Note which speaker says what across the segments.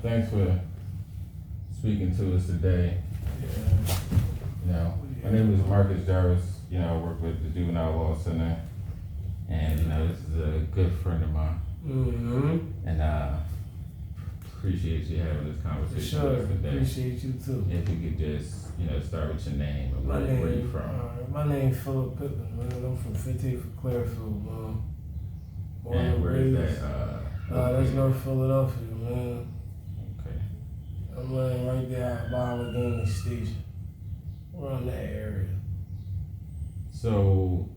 Speaker 1: thanks for speaking to us today.
Speaker 2: Yeah.
Speaker 1: You know, my name is Marcus Jarvis. You know, I work with the Juvenile Law Center, and you know, this is a good friend of mine.
Speaker 2: Mm-hmm.
Speaker 1: And appreciate you having this conversation
Speaker 2: Sure.
Speaker 1: with us today.
Speaker 2: Appreciate you too.
Speaker 1: If you could just, you know, start with your name and where you from.
Speaker 2: My name's Phillip Pittman, man. I'm from 15th for Clearfield, man.
Speaker 1: And where is that?
Speaker 2: That's North Philadelphia, man.
Speaker 1: Okay.
Speaker 2: I'm laying right there by Allegheny Station. Around that area.
Speaker 1: So,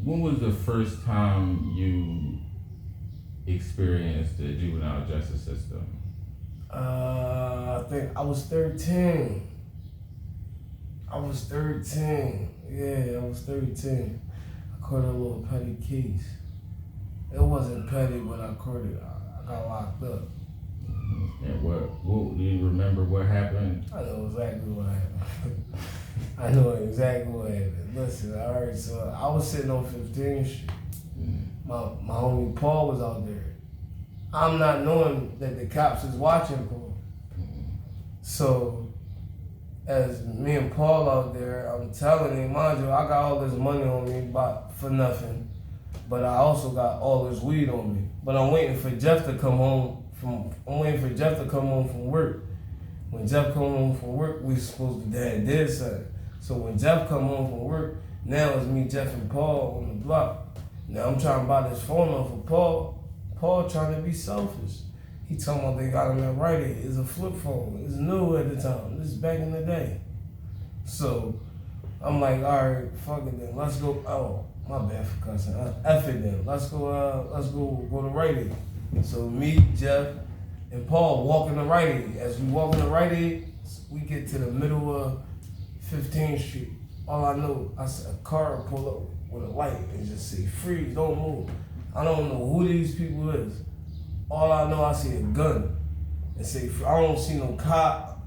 Speaker 1: when was the first time you experienced the juvenile justice system?
Speaker 2: I think I was 13. Yeah, I was 13. I caught a little petty case. It wasn't petty, but I caught it. I got locked up.
Speaker 1: And what do you remember what happened?
Speaker 2: I know exactly what happened. Listen, alright, so I was sitting on 15th Street. My homie Paul was out there. I'm not knowing that the cops is watching Paul. So, as me and Paul out there, I'm telling him, mind you, I got all this money on me for nothing, but I also got all this weed on me. But I'm waiting for Jeff to come home from work. When Jeff come home from work, we supposed to did something. So when Jeff come home from work, now it's me, Jeff, and Paul on the block. Now I'm trying to buy this phone off of Paul. Paul trying to be selfish. He talking about they got him that right here. It's a flip phone. It's new at the time. This is back in the day. So I'm like, all right, fuck it then. Let's go. Oh, my bad for cussing. F it then. Let's go to Rite Aid. So me, Jeff, and Paul walking to Rite Aid. As we walk to Rite Aid, we get to the middle of 15th Street. All I know, I see a car pull up with a light and just say, freeze, don't move. I don't know who these people is. All I know, I see a gun and say, I don't see no cop.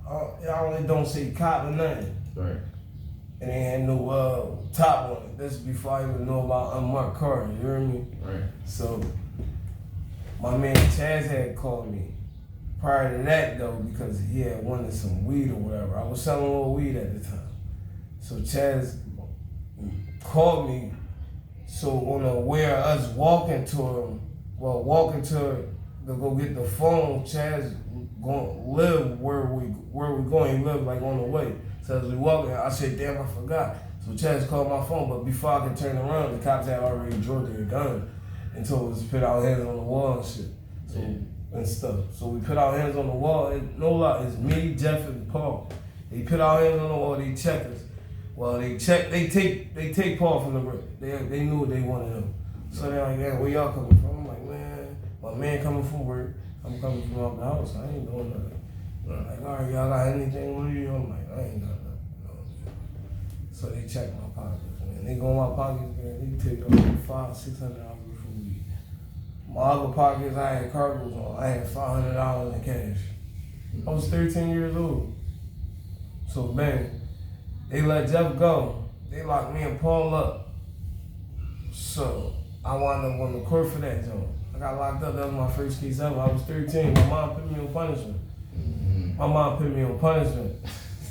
Speaker 2: It don't say cop or nothing.
Speaker 1: Right.
Speaker 2: And they had no top on it. That's before I even know about unmarked cars, you hear me?
Speaker 1: Right.
Speaker 2: So, my man Chaz had called me prior to that though, because he had wanted some weed or whatever. I was selling a little weed at the time. So Chaz called me. So on the way of us walking to go get the phone, Chaz going live where we going. He lived like on the way. So as we walking, I said, damn, I forgot. So Chaz called my phone, but before I could turn around, the cops had already drew their gun and told us to put our hands on the wall and shit. So and stuff. So we put our hands on the wall, and no lie, it's me, Jeff, and Paul. They put our hands on the wall, they check us. Well, they take Paul from the break. They knew what they wanted him. So they're like, man, where y'all coming from? I'm like, man, my man coming from work. I'm coming from out the house. I ain't doing nothing. I'm like, all right, y'all got anything with you? I'm like, I ain't got nothing. So they check my pockets, man. They go in my pockets, man. They take $500-600 for weed. My other pockets, I had cargos on. I had $500 in cash. I was 13 years old. So, man, they let Jeff go. They locked me and Paul up. So I wound up on the court for that joint. I got locked up. That was my first case ever. I was 13. My mom put me on punishment.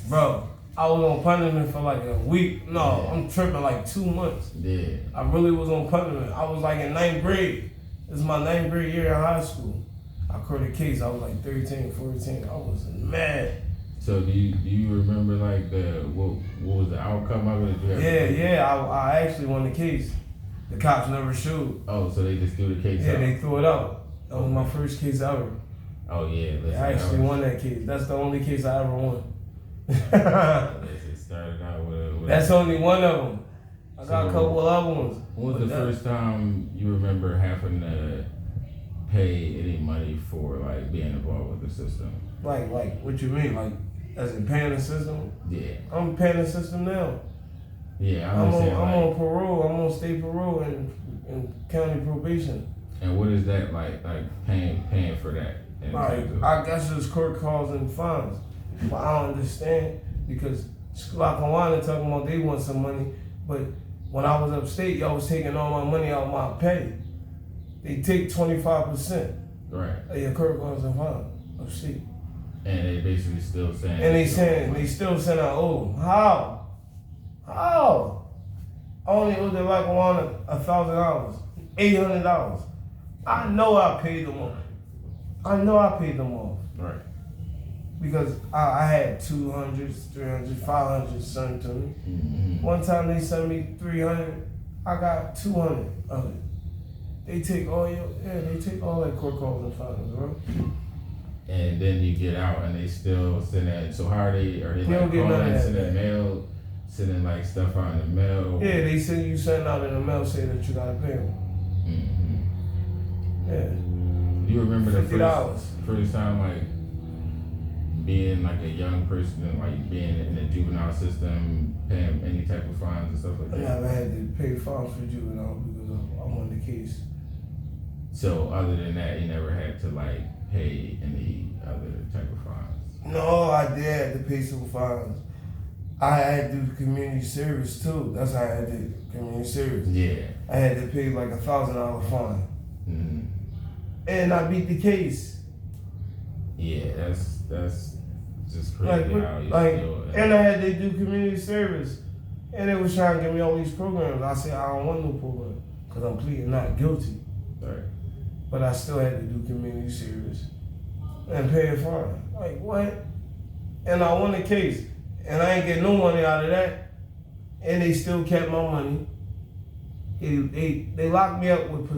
Speaker 2: Bro, I was on punishment for like a week. No, I'm tripping, like 2 months.
Speaker 1: Yeah.
Speaker 2: I really was on punishment. I was like in 9th grade. This is my 9th grade year in high school. I caught a case. I was like 13, 14. I was mad.
Speaker 1: So do you remember like what was the outcome of it?
Speaker 2: I actually won the case. The cops never showed.
Speaker 1: Oh, so they just threw the case out?
Speaker 2: Yeah, they threw it out. That was my first case ever.
Speaker 1: Oh yeah,
Speaker 2: I actually won that case. That's the only case I ever won.
Speaker 1: It started out with
Speaker 2: That's only one of them. I got a couple of other ones.
Speaker 1: When was the first time you remember having to pay any money for like being involved with the system?
Speaker 2: Like what you mean? Like as in paying the system?
Speaker 1: Yeah.
Speaker 2: I'm paying the system now.
Speaker 1: Yeah,
Speaker 2: I'm on parole. I'm on state parole and county probation.
Speaker 1: And what is that like paying for that?
Speaker 2: I guess it's court calls and fines. But I don't understand because Lackawanna talking about they want some money, but when I was upstate, y'all was taking all my money out of my pay. They take 25%
Speaker 1: right.
Speaker 2: of your court calls and fines. of state.
Speaker 1: And they basically still saying.
Speaker 2: And they still saying I owe. How? I only owed them like around $1,000, $800. I know I paid them off.
Speaker 1: Right.
Speaker 2: Because I had 200, 300, 500 sent to me.
Speaker 1: Mm-hmm.
Speaker 2: One time they sent me 300, I got 200 of it. They take all that court calls and fines, bro.
Speaker 1: And then you get out and they still send that. So how are they
Speaker 2: They
Speaker 1: like
Speaker 2: don't get none of
Speaker 1: calling,
Speaker 2: that
Speaker 1: sending
Speaker 2: back.
Speaker 1: mail, sending like stuff out in the mail?
Speaker 2: Yeah, they send you something out in the mail saying that you gotta pay them.
Speaker 1: Mm-hmm.
Speaker 2: Yeah.
Speaker 1: Do you remember the
Speaker 2: $50.
Speaker 1: first time like being like a young person and like being in the juvenile system, paying any type of fines and stuff like
Speaker 2: I
Speaker 1: that?
Speaker 2: never had to pay fines for juvenile because I'm on the case.
Speaker 1: So other than that, you never had to like pay any other type of fines?
Speaker 2: No, I did have to pay some fines. I had to do community service too. That's how I did community service.
Speaker 1: Yeah.
Speaker 2: I had to pay like $1,000 fine.
Speaker 1: Mm-hmm.
Speaker 2: And I beat the case.
Speaker 1: Yeah, that's just crazy how you still.
Speaker 2: And I had to do community service. And they was trying to give me all these programs. I said, I don't want no program because I'm pleading not guilty.
Speaker 1: Right.
Speaker 2: But I still had to do community service and pay a fine. Like, what? And I won the case. And I ain't get no money out of that. And they still kept my money. They locked me up with,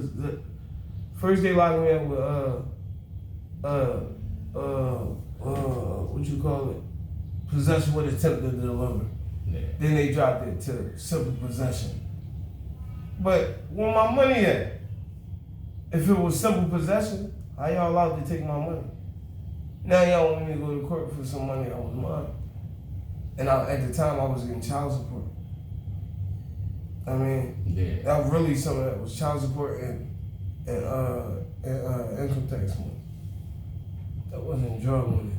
Speaker 2: first they locked me up with, what you call it? Possession with attempt to deliver.
Speaker 1: Yeah.
Speaker 2: Then they dropped it to simple possession. But where my money at? If it was simple possession, how y'all allowed to take my money? Now y'all want me to go to court for some money that was mine. And at the time I was getting child support. I mean,
Speaker 1: Yeah.
Speaker 2: that was really some of that was child support and income tax money. That wasn't drug money.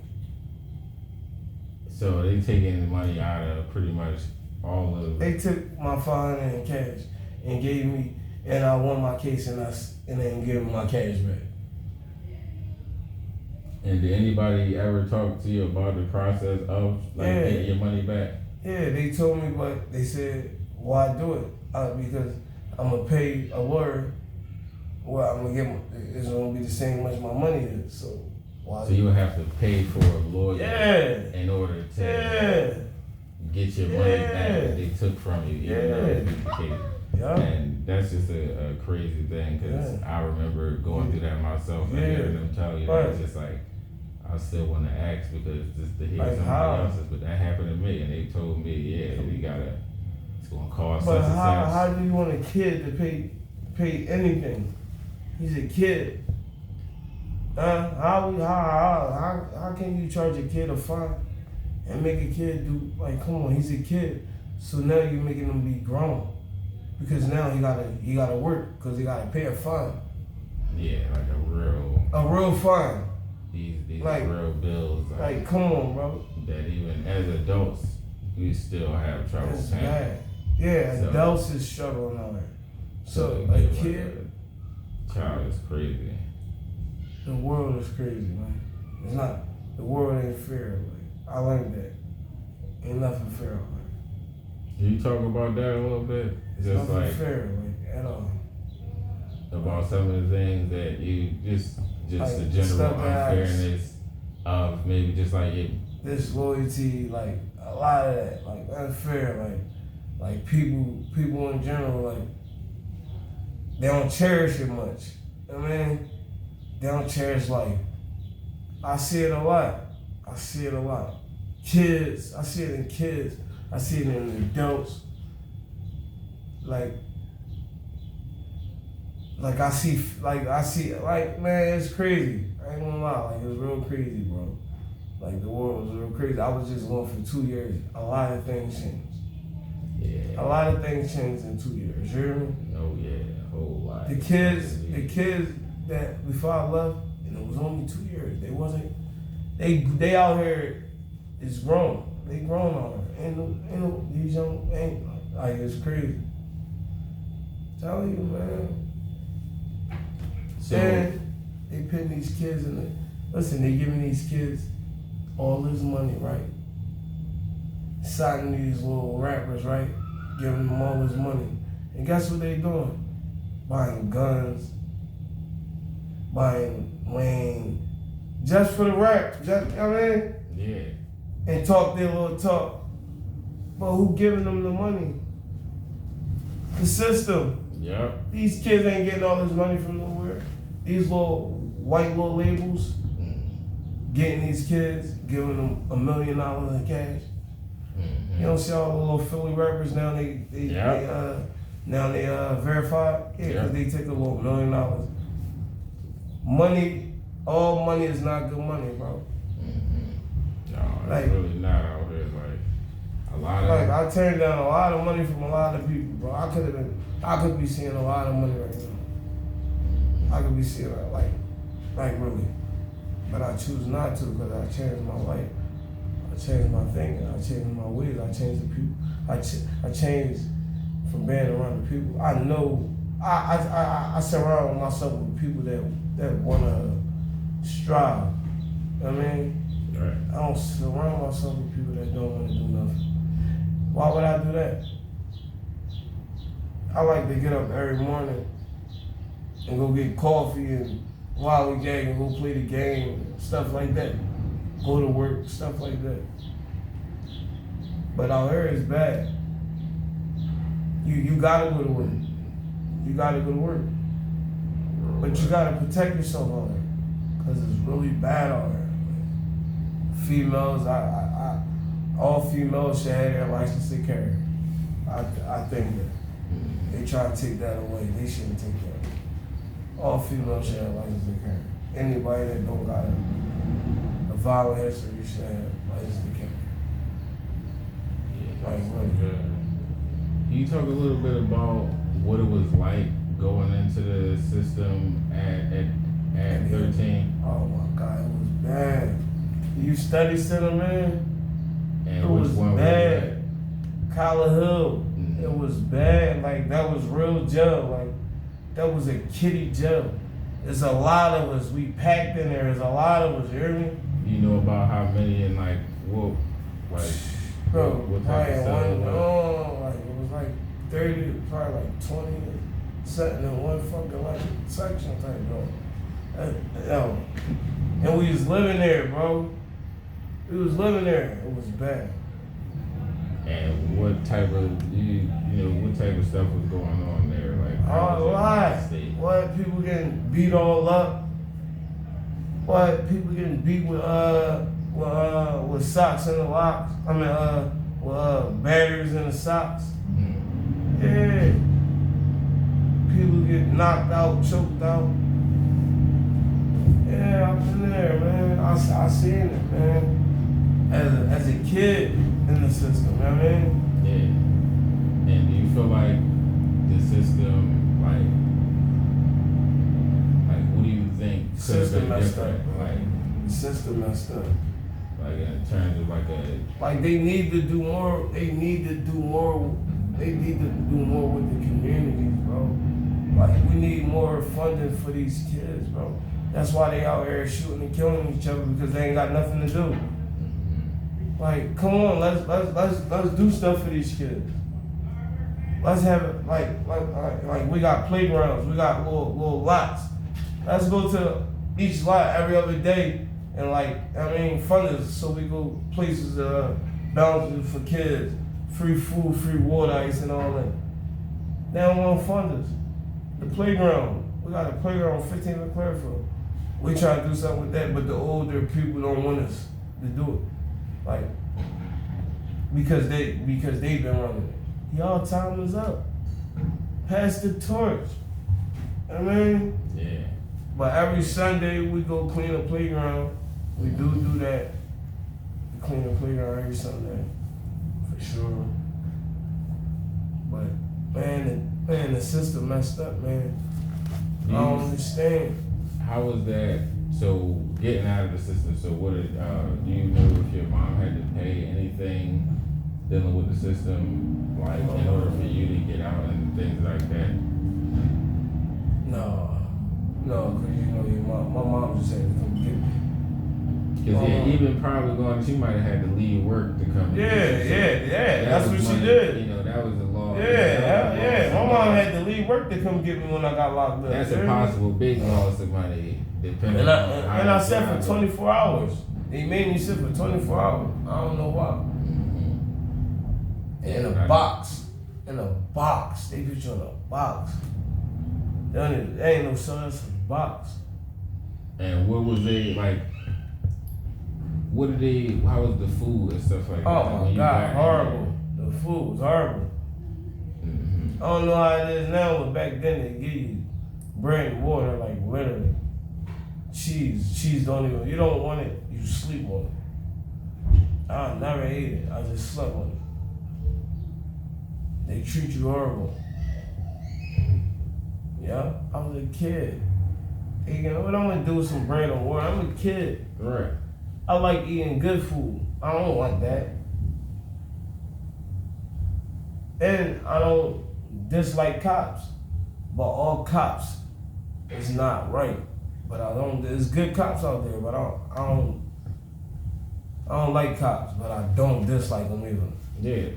Speaker 1: So they taking the money out of pretty much all of.
Speaker 2: They took my fine and cash and gave me, and I won my case and they didn't give me my cash back.
Speaker 1: And did anybody ever talk to you about the process of like getting your money back?
Speaker 2: Yeah, they told me, but they said, why do it? Because I'm gonna pay a lawyer. Well, I'm gonna get it's gonna be the same much my money is. So why?
Speaker 1: So you would have to pay for a lawyer in order to get your money back that they took from you, even though it's duplicated.
Speaker 2: Yeah.
Speaker 1: And that's just a crazy thing because I remember going through that myself and hearing them tell you. It's just like, I still want to ask because just to hear
Speaker 2: Like
Speaker 1: somebody
Speaker 2: how?
Speaker 1: else's, but that happened to me and they told me, it's going to cost
Speaker 2: But
Speaker 1: such and such.
Speaker 2: how do you want a kid to pay anything? He's a kid. How can you charge a kid a fine and make a kid do, like, come on, he's a kid. So now you're making him be grown. Because now he gotta work because he gotta pay a fine.
Speaker 1: Yeah, like a
Speaker 2: real fine.
Speaker 1: These
Speaker 2: like,
Speaker 1: real bills.
Speaker 2: Like, come on, bro.
Speaker 1: That even as adults, we still have trouble
Speaker 2: That's
Speaker 1: paying.
Speaker 2: bad. Yeah,
Speaker 1: So,
Speaker 2: adults is struggling on it. So
Speaker 1: a
Speaker 2: kid,
Speaker 1: child is crazy.
Speaker 2: the world is crazy, man. It's not, the world ain't fair. Like, I learned that. Ain't nothing fair, man.
Speaker 1: Can you talk about that a little bit?
Speaker 2: It's
Speaker 1: Just
Speaker 2: nothing
Speaker 1: like
Speaker 2: fair, like, at all.
Speaker 1: About some of the things that you just
Speaker 2: Like,
Speaker 1: the general
Speaker 2: stuff that
Speaker 1: unfairness of maybe just like it.
Speaker 2: Disloyalty, like a lot of that, like unfair, like people in general, like they don't cherish it much. I mean, they don't cherish life. I see it a lot. Kids, I see it in kids. I see it in adults. Like I see, man, it's crazy. I ain't gonna lie, like it's real crazy, bro. Like the world was real crazy. I was just going for 2 years. A lot of things changed.
Speaker 1: Yeah.
Speaker 2: A lot of things changed in 2 years. You hear me?
Speaker 1: Oh yeah, a whole lot.
Speaker 2: The kids that before I left, and it was only 2 years. They wasn't. They out here is grown. They grown out here. Ain't no these young ain't like it's crazy. Tell you, man.
Speaker 1: So
Speaker 2: And they putting these kids in Listen, they giving these kids all this money, right? Signing these little rappers, right? Giving them all this money. And guess what they doing? Buying guns, buying Wayne, just for the rap, just, you know what I mean?
Speaker 1: Yeah.
Speaker 2: And talk their little talk. But who giving them the money? The system.
Speaker 1: Yep.
Speaker 2: These kids ain't getting all this money from nowhere. These little white little labels getting these kids, giving them $1 million in cash. You don't see all the little Philly rappers now they verified? Yeah, because they take a little $1 million. Money, all money is not good money, bro.
Speaker 1: No, it's really not out here. Like a lot of
Speaker 2: I turned down a lot of money from a lot of people, bro. I could be seeing a lot of money right now. I could be seeing like really. But I choose not to because I changed my life. I changed my thinking. I changed my ways. I changed the people. I changed from being around the people. I know I surround myself with people that wanna strive. You know what I mean?
Speaker 1: Right.
Speaker 2: I don't surround myself with people that don't wanna do nothing. Why would I do that? I like to get up every morning and go get coffee and Wally gang and go play the game, stuff like that. Go to work, stuff like that. But out here it's bad. You gotta go to work. You gotta go to work. But you gotta protect yourself out here. Cause it's really bad out here. Females, all females should have their license to carry. I think that. They try to take that away. They shouldn't take that. All females should have license to carry. Anybody that don't got a violent history should have license to carry.
Speaker 1: Yeah, really. Can you talk a little bit about what it was like going into the system at 13?
Speaker 2: Oh my God, it was bad. You study center, man?
Speaker 1: And
Speaker 2: it was bad. Collar Hill, it was bad. Like, that was real jail. Like, that was a kiddie jail. There's a lot of us. We packed in there. There's a lot of us. You hear me?
Speaker 1: You know about how many and like what, like
Speaker 2: bro?
Speaker 1: What type of stuff?
Speaker 2: Like it was like 30, probably like 20, something in one fucking like section type bro. And we was living there, bro. We was living there. It was bad.
Speaker 1: And what type of what type of stuff was going on there? Like
Speaker 2: a lot. What, people getting beat all up? What, people getting beat with socks in the locks? I mean with batteries in the socks. Mm-hmm. Yeah. People get knocked out, choked out. Yeah, I've been there, man. I seen it, man. As a kid in the system, you know what I mean?
Speaker 1: Yeah. And do you feel like the system, what do you think could have been different?
Speaker 2: The system messed up.
Speaker 1: Like in terms of
Speaker 2: like they need to do more. They need to do more. They need to do more with the communities, bro. Like, we need more funding for these kids, bro. That's why they out here shooting and killing each other, because they ain't got nothing to do. Like, come on, let's do stuff for these kids. Let's have it like we got playgrounds, we got little lots. Let's go to each lot every other day and fund us so we go places bounties for kids, free food, free water, ice, and all that. They don't want to fund us. The playground, we got a playground 15 in Clearfield. We try to do something with that, but the older people don't want us to do it. Like, because they've been running it. Y'all time is up. Pass the torch. I mean?
Speaker 1: Yeah.
Speaker 2: But every Sunday we go clean the playground. We do that. We clean the playground every Sunday. For sure. But man, the system messed up, man. I don't understand.
Speaker 1: How was that? So getting out of the system. So what did do you know if your mom had to pay anything dealing with the system, like in order for you to get out and things like that?
Speaker 2: No, because my mom just had to come get me.
Speaker 1: Because even probably going, she might have had to leave work to come.
Speaker 2: Yeah. That's what she did.
Speaker 1: You know, that was the law.
Speaker 2: Yeah. My mom had to leave work to come get me when I got locked up.
Speaker 1: That's a possible big loss of money, depending on how.
Speaker 2: And I sat for 24 hours. They made me sit for 24 hours. I don't know why. In a box. They put you in a box. There ain't no sauce in the box.
Speaker 1: And what was they like? How was the food and stuff like that?
Speaker 2: Oh my God, horrible. The food was horrible. I don't know how it is now, but back then they give you bread and water, like literally. Cheese don't even, you don't want it, you sleep on it. I never ate it, I just slept on it. They treat you horrible. Yeah, I was a kid. Hey, you know what I'm gonna do with some bread and water? I'm a kid.
Speaker 1: Right.
Speaker 2: I like eating good food. I don't like that. And I don't dislike cops. But all cops is not right. But there's good cops out there, but I don't like cops, but I don't dislike them either.
Speaker 1: Yeah.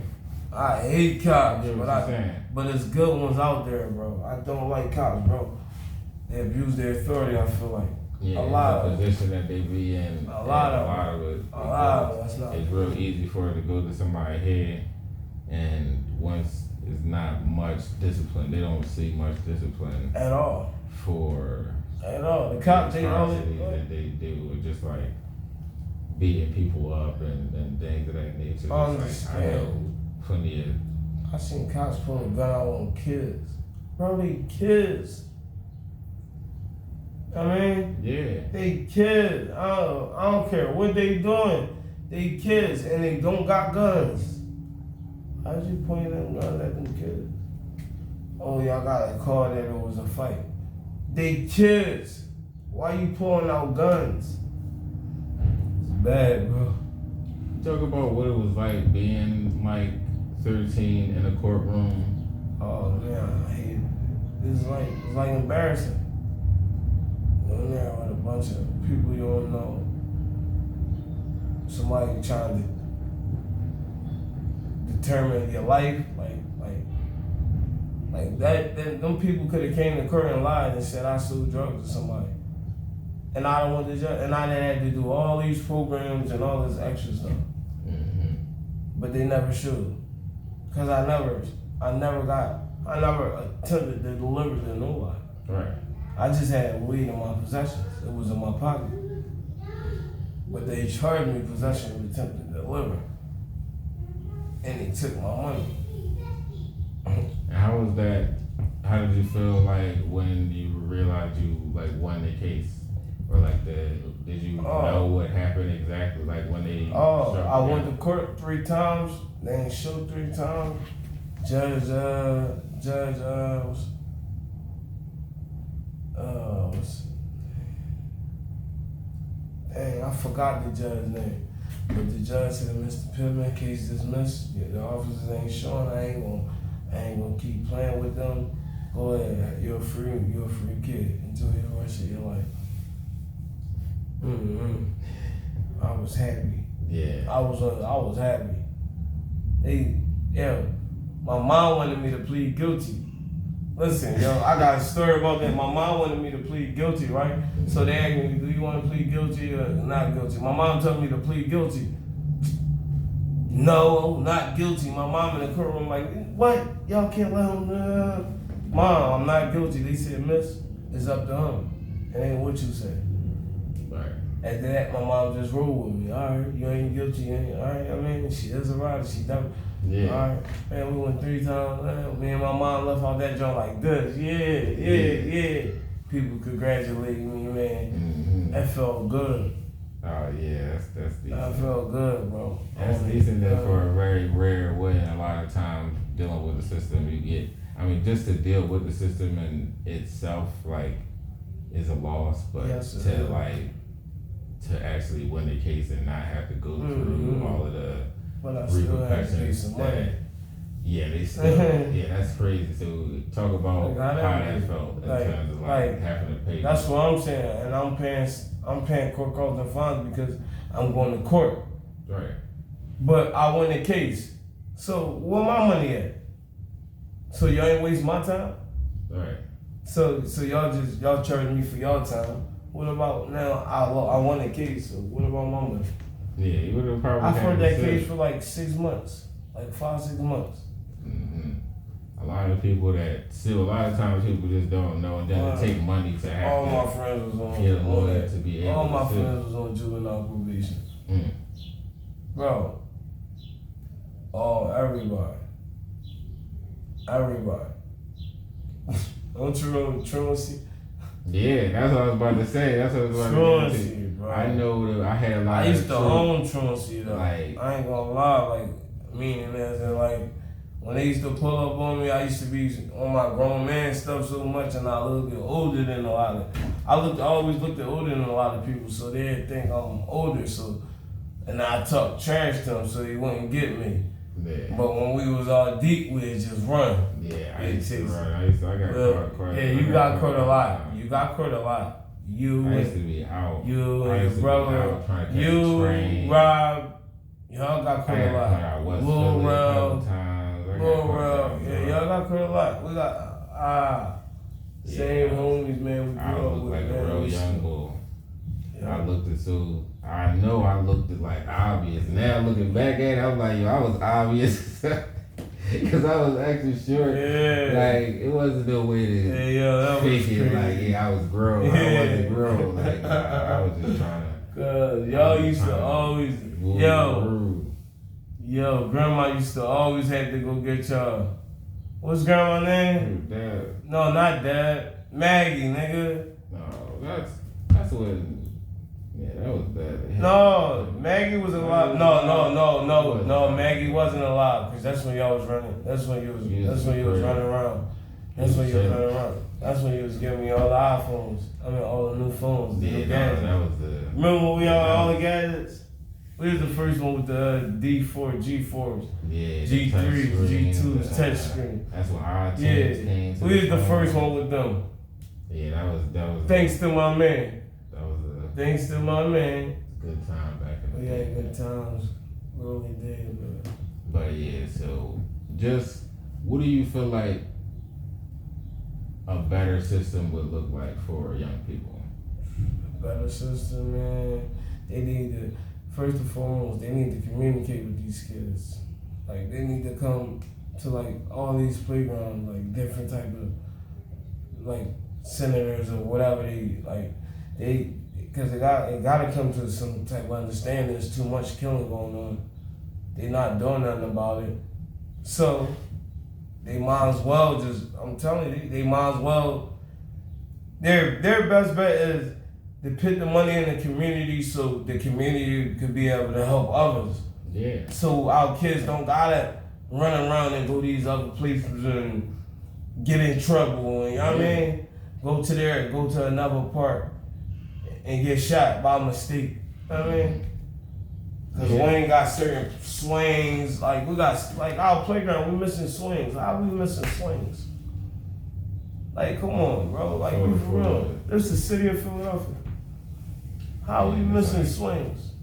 Speaker 2: I hate cops,
Speaker 1: but
Speaker 2: there's good ones out there, bro. I don't like cops, bro. They abuse their authority, I feel like.
Speaker 1: Yeah,
Speaker 2: a lot
Speaker 1: the
Speaker 2: of
Speaker 1: position that they be in.
Speaker 2: A lot of it.
Speaker 1: It's real easy for it to go to somebody's head, and once it's not much discipline, they don't see much discipline
Speaker 2: at all. The cops, they
Speaker 1: that they do with just like beating people up and things of that nature. I know plenty of.
Speaker 2: I seen cops pulling a gun out on kids. Bro, they kids. I mean,
Speaker 1: yeah,
Speaker 2: they kids. I don't care what they doing. They kids and they don't got guns. How'd you point them guns at them kids? Oh, y'all got a call that it was a fight. They kids. Why you pulling out guns? It's bad, bro.
Speaker 1: Talk about what it was like being like 13 in a courtroom.
Speaker 2: Oh man, I hate it. It's like embarrassing. In there with a bunch of people you don't know. Somebody trying to determine your life, like that. Then them people could have came to court and lied and said I sold drugs to somebody, and I don't want the judge, and I didn't have to do all these programs and all this extra stuff. But they never should, cause I never attempted to deliver to nobody.
Speaker 1: Right.
Speaker 2: I just had weed in my possessions. It was in my pocket. But they charged me possession of attempted to deliver. And they took my money.
Speaker 1: And how was that? How did you feel like when you realized you like won the case? Or like did you know what happened exactly? Like when they
Speaker 2: I went to court 3 times. They ain't showed 3 times. Judge I forgot the judge's name. But the judge said, Mr. Pittman, case dismissed. The officers ain't showing. I ain't gonna keep playing with them. Go ahead. You're a free kid. Enjoy the rest of your life. I was happy.
Speaker 1: Yeah.
Speaker 2: I was happy. My mom wanted me to plead guilty. Listen, yo, I got a story about that. My mom wanted me to plead guilty, right? So they asked me, do you want to plead guilty or not guilty? My mom told me to plead guilty. No, not guilty. My mom in the courtroom like, what? Y'all can't let him, Mom, I'm not guilty. They said, miss, it's up to him. It ain't what you say.
Speaker 1: Right.
Speaker 2: After that, my mom just rolled with me. All right, you ain't guilty. You ain't, all right, I mean, she is a rider. She done.
Speaker 1: Yeah.
Speaker 2: All right, man, we went 3 times. Man, me and my mom left out that joint like this. Yeah. People congratulating me, man. That felt good.
Speaker 1: Oh yeah, that's decent.
Speaker 2: That felt good, bro.
Speaker 1: That's decent that for a very rare way. A lot of times dealing with the system, you get. I mean, just to deal with the system in itself, like, is a loss. But to actually win the case and not have to go through all of the repercussions. They still. That's crazy. So talk about how that felt in terms of having to pay.
Speaker 2: That's what I'm saying, and I'm paying court costs and fines because I'm going to court.
Speaker 1: Right.
Speaker 2: But I won the case. So where my money at? So y'all ain't waste my time?
Speaker 1: Right.
Speaker 2: So y'all charging me for y'all time. What about now? I won the case. So what about my money?
Speaker 1: Yeah, you would have probably.
Speaker 2: I fought that case for like 6 months, like 5-6 months.
Speaker 1: Mm-hmm. A lot of people that still, a lot of times people just don't know, and then it take money to have.
Speaker 2: All my friends was on.
Speaker 1: Get a lawyer to be able.
Speaker 2: All my friends was on juvenile probation. Bro. Everybody. Don't you know truancy?
Speaker 1: Yeah, that's what I was about to say. That's what I was about to say.
Speaker 2: Truancy, bro.
Speaker 1: I know that I had a lot.
Speaker 2: I used to own truancy though.
Speaker 1: Like,
Speaker 2: I ain't gonna lie, like meaning as in like when they used to pull up on me, I used to be on my grown man stuff so much, and I looked older than a lot of. I always looked older than a lot of people, so they think I'm older. So, and I talk trash to them, so they wouldn't get me.
Speaker 1: Yeah.
Speaker 2: But when we was all deep, we'd just run.
Speaker 1: Yeah, I used to run. I got caught quite.
Speaker 2: Yeah, you got caught a lot. You got caught a lot.
Speaker 1: I used to be out.
Speaker 2: You and your brother, you, Rob, y'all got caught a lot. Lil Rel, yeah, y'all got caught a lot. We got same homies, man. We
Speaker 1: I
Speaker 2: grew up
Speaker 1: looked
Speaker 2: with,
Speaker 1: like
Speaker 2: man.
Speaker 1: a real young bull.
Speaker 2: Yeah.
Speaker 1: I looked at so. I know I looked at like obvious. Now looking back at it, I'm like, yo, I was obvious. Because I was actually short.
Speaker 2: Yeah.
Speaker 1: Like, it wasn't no way to
Speaker 2: that was
Speaker 1: fake
Speaker 2: crazy.
Speaker 1: it. Like, yeah, I was grown.
Speaker 2: Yeah.
Speaker 1: I wasn't grown. Like, I was just trying to.
Speaker 2: Cause y'all used to always, grandma used to always have to go get y'all. What's grandma's name?
Speaker 1: Dad.
Speaker 2: No, not Dad. Maggie, nigga.
Speaker 1: No, that's what. Yeah, that was bad.
Speaker 2: No, Maggie was alive. No, Maggie wasn't alive because that's when y'all was running. That's when you was running around. That's when you was running around. That's when you was giving me all the iPhones. I mean, all the new phones.
Speaker 1: Yeah, that was the.
Speaker 2: Remember when we had all the gadgets? We was the first one with the D4, G4s,
Speaker 1: yeah,
Speaker 2: G3s, G2s, touchscreen.
Speaker 1: That's when our teams came to
Speaker 2: we was the first one with them.
Speaker 1: Yeah, that was.
Speaker 2: Thanks to my man.
Speaker 1: Thanks
Speaker 2: to my man.
Speaker 1: Good time back in the day.
Speaker 2: We had good times. We really did, bro.
Speaker 1: But yeah, so just what do you feel like a better system would look like for young people?
Speaker 2: A better system, man. They need to, first and foremost, they need to communicate with these kids. Like, they need to come to, like, all these playgrounds, like, different type of, like, senators or whatever because it gotta come to some type of understanding. There's too much killing going on. They're not doing nothing about it. So, they might as well I'm telling you, they might as well, their best bet is to put the money in the community so the community could be able to help others.
Speaker 1: Yeah.
Speaker 2: So our kids don't gotta run around and go these other places and get in trouble. And, you know what I mean? Go to another park and get shot by mistake. You know what I mean? Because we ain't got certain swings. Like, we got, like, our playground, we missing swings. How we missing swings? Like, come on, bro. Like, we for real. This is the city of Philadelphia. How we missing swings?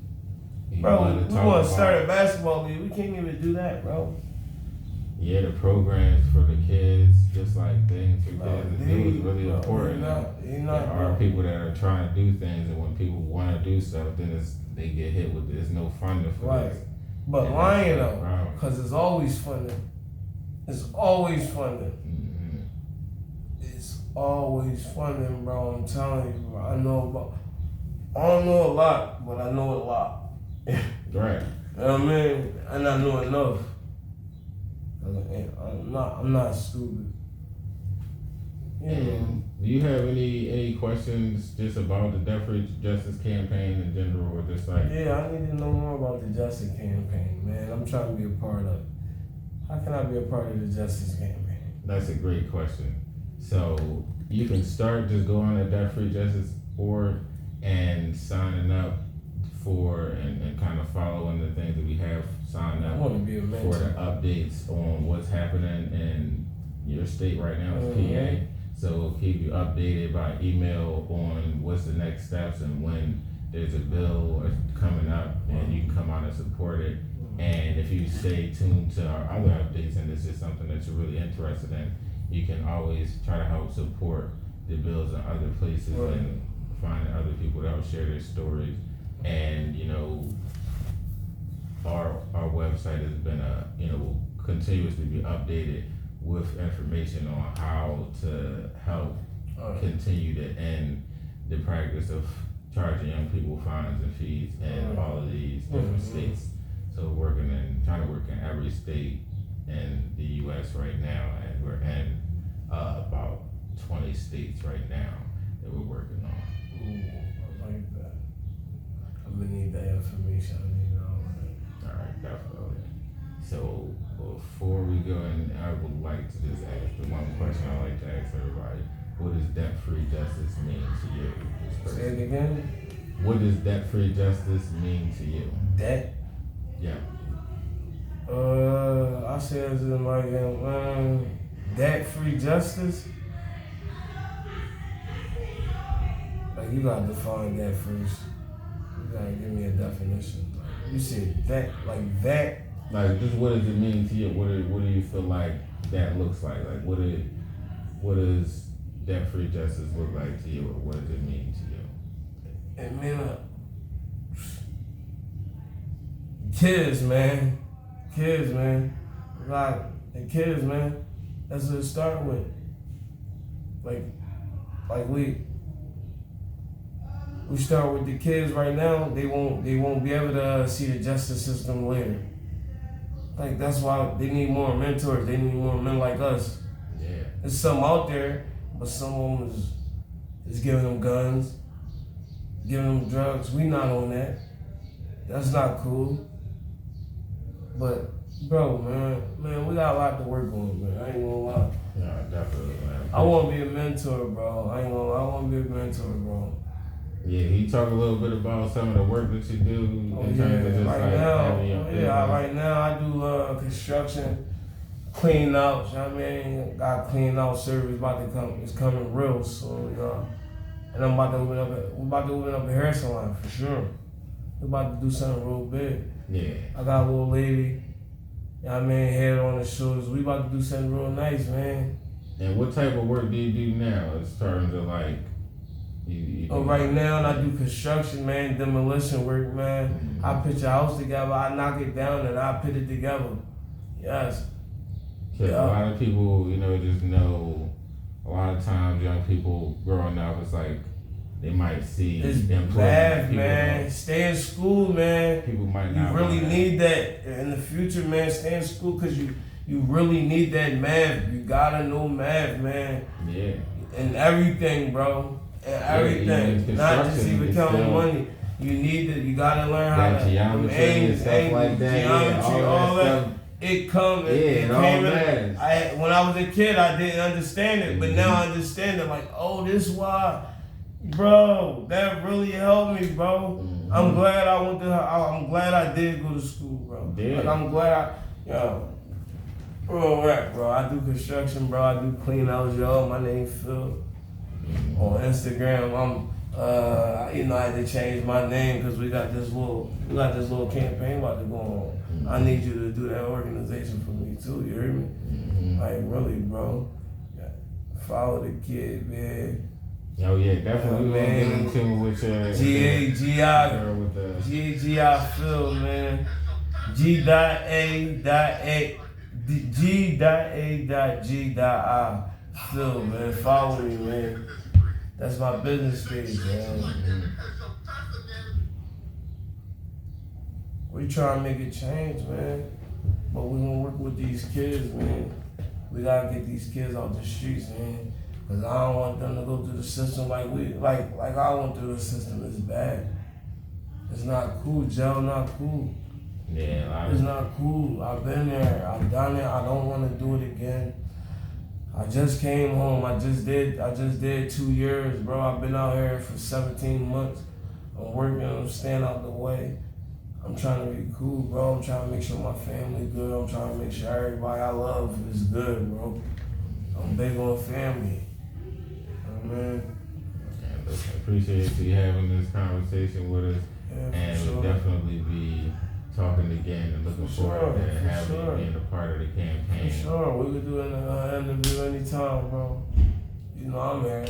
Speaker 2: Bro, we want to start a basketball league. We can't even do that, bro.
Speaker 1: Yeah, the programs for the kids, just like things for kids, it was really important. There are people that are trying to do things, and when people want to do stuff, then they get hit with there's no funding for this.
Speaker 2: But lying though, because it's always funding. It's always funding. It's always funding, bro. I'm telling you, bro. I don't know a lot, but I know a lot.
Speaker 1: Right.
Speaker 2: You know what I mean? And I know enough. I'm not stupid.
Speaker 1: Do you have any questions just about the DebtFreeJustice campaign in general, or just like?
Speaker 2: Yeah, I need to know more about the Justice campaign, man. I'm trying to be a part of it. How can I be a part of the Justice campaign?
Speaker 1: That's a great question. So you can start just going to DebtFreeJustice.org and signing up for and kind of following the things that we have signed up
Speaker 2: for
Speaker 1: the updates on what's happening in your state right now is PA. So we'll keep you updated by email on what's the next steps and when there's a bill coming up want to support it. And if you stay tuned to our other updates and this is something that you're really interested in, you can always try to help support the bills in other places and find other people that will share their stories. And, you know, our website has been, will continuously be updated with information on how to help continue to end the practice of charging young people fines and fees in all of these different states. So trying to work in every state in the U.S. right now, and we're in about 20 states right now that we're working on.
Speaker 2: Ooh, I like that. I'm gonna need that information. I need all that.
Speaker 1: All right, definitely. So before we go in, I would like to just ask the one question I like to ask everybody: what does debt-free justice mean to you?
Speaker 2: Say it again.
Speaker 1: What does debt-free justice mean to you?
Speaker 2: Debt.
Speaker 1: Yeah.
Speaker 2: I say it's like debt-free justice. Like, you gotta define that first. You gotta give me a definition. Like, you said that, like that.
Speaker 1: Like, just what does it mean to you? What do you feel like that looks like? Like, what does debt-free justice look like to you, or what does it mean to you?
Speaker 2: It mean kids, man. Like, the kids, man. That's what it start with. Like we start with the kids right now. They won't be able to see the justice system later. Like, that's why they need more mentors. They need more men like us.
Speaker 1: Yeah.
Speaker 2: There's some out there, but some of them is giving them guns, giving them drugs. We not on that. That's not cool. But, bro, man, we got a lot to work on, man. I ain't gonna lie.
Speaker 1: Yeah, definitely, man.
Speaker 2: I want to be a mentor, bro. I ain't gonna lie. I want to be a mentor, bro.
Speaker 1: Yeah, he talk a little bit about some of the work that you do in terms of just
Speaker 2: right now I do construction, clean out. You know what I mean? Got clean out service about to come. It's coming real soon, y'all. And we're about to open up a hair salon for sure. We're about to do something real big.
Speaker 1: Yeah.
Speaker 2: I got a little lady. You know what I mean? Head on the shoulders. We about to do something real nice, man.
Speaker 1: And what type of work do you do now in terms of like?
Speaker 2: Right now, I do construction, man, demolition work, man.
Speaker 1: Mm-hmm.
Speaker 2: I pitch a house together, I knock it down, and I put it together. Yes.
Speaker 1: Because a lot of people, just know a lot of times young people growing up, it's like they might see
Speaker 2: it's
Speaker 1: employment.
Speaker 2: Bad, man. Stay in school, man.
Speaker 1: People might not.
Speaker 2: You really need that in the future, man. Stay in school because you really need that math. You gotta know math, man.
Speaker 1: Yeah.
Speaker 2: And everything, bro. And everything, not just even counting money. You gotta learn how to
Speaker 1: geometry and stuff like that.
Speaker 2: Geometry, all that. It comes. It came in. When I was a kid, I didn't understand it, but now I understand it. Like, oh, this why, bro. That really helped me, bro. Mm-hmm. I'm glad I went to. I'm glad I did go to school, bro.
Speaker 1: Yeah.
Speaker 2: Like, I'm glad bro. I do construction, bro. I do clean outs, y'all. My name Phil. On Instagram, I had to change my name because we got this little campaign about to go on. Mm-hmm. I need you to do that organization for me too. You hear me? Mm-hmm. Like, really, bro. Follow the kid, man.
Speaker 1: Oh yeah, definitely. We're gonna get into with your
Speaker 2: G-A-G-I Phil, man. G.A.G.I Phil, man. Follow me, man. That's my business page, man. Mm-hmm. We trying to make a change, man. But we gonna work with these kids, man. We gotta get these kids out the streets, man. Cause I don't want them to go through the system like I went through the system. It's bad. It's not cool, jail not cool.
Speaker 1: Yeah,
Speaker 2: it's not cool. I've been there. I've done it. I don't want to do it again. I just came home. I just did 2 years, bro. I've been out here for 17 months. I'm working. I'm staying out the way. I'm trying to be cool, bro. I'm trying to make sure my family good. I'm trying to make sure everybody I love is good, bro. I'm big on family. Man.
Speaker 1: I appreciate you having this conversation with us, and
Speaker 2: sure.
Speaker 1: we'll definitely be talking again and looking forward to having you being a part of the campaign.
Speaker 2: For sure, we could do an interview anytime, bro. You know I'm here.